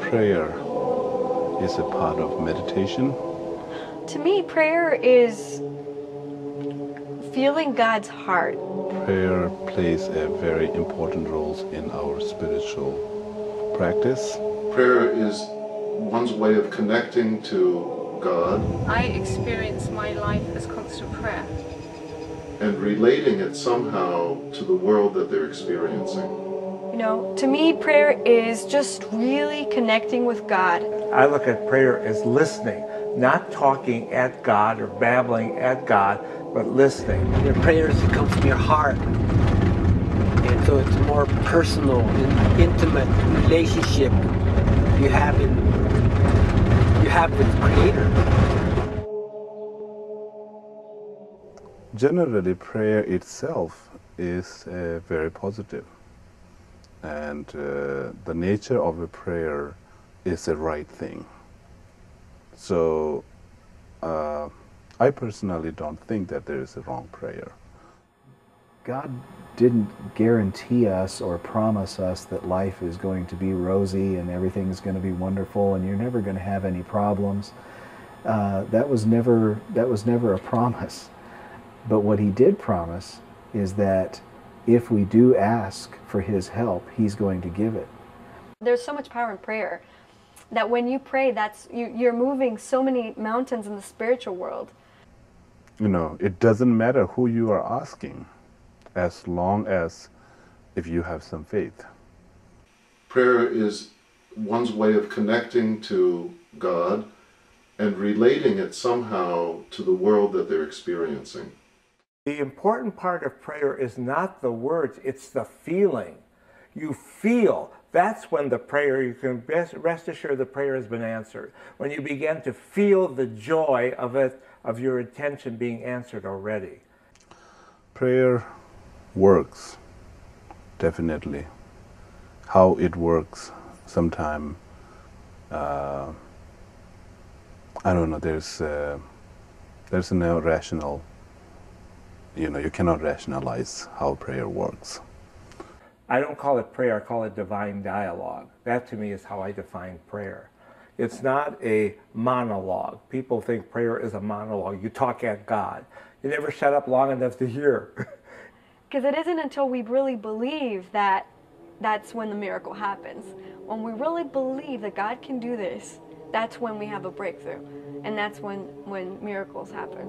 prayer is a part of meditation? To me, prayer is feeling God's heart. Prayer plays a very important role in our spiritual practice. Prayer is one's way of connecting to God. I experience my life as constant prayer. And relating it somehow to the world that they're experiencing. You know, to me, prayer is just really connecting with God. I look at prayer as listening, not talking at God or babbling at God, but listening. Your prayers come from your heart. And so it's a more personal and intimate relationship you have with the Creator. Generally, prayer itself is very positive. And the nature of a prayer is the right thing. So I personally don't think that there is a wrong prayer. God didn't guarantee us or promise us that life is going to be rosy and everything's going to be wonderful and you're never going to have any problems. That was never a promise. But what he did promise is that if we do ask for his help, he's going to give it. There's so much power in prayer that when you pray, you're moving so many mountains in the spiritual world. You know, it doesn't matter who you are asking, as long as if you have some faith. Prayer is one's way of connecting to God and relating it somehow to the world that they're experiencing. The important part of prayer is not the words, it's the feeling. You feel. That's when the prayer, you can rest assured the prayer has been answered. When you begin to feel the joy of it, of your intention being answered already. Prayer works, definitely. How it works, sometime, I don't know, there's no rational, you cannot rationalize how prayer works. I don't call it prayer, I call it divine dialogue. That to me is how I define prayer. It's not a monologue. People think prayer is a monologue. You talk at God. You never shut up long enough to hear. Because it isn't until we really believe that that's when the miracle happens. When we really believe that God can do this, that's when we have a breakthrough. And that's when miracles happen.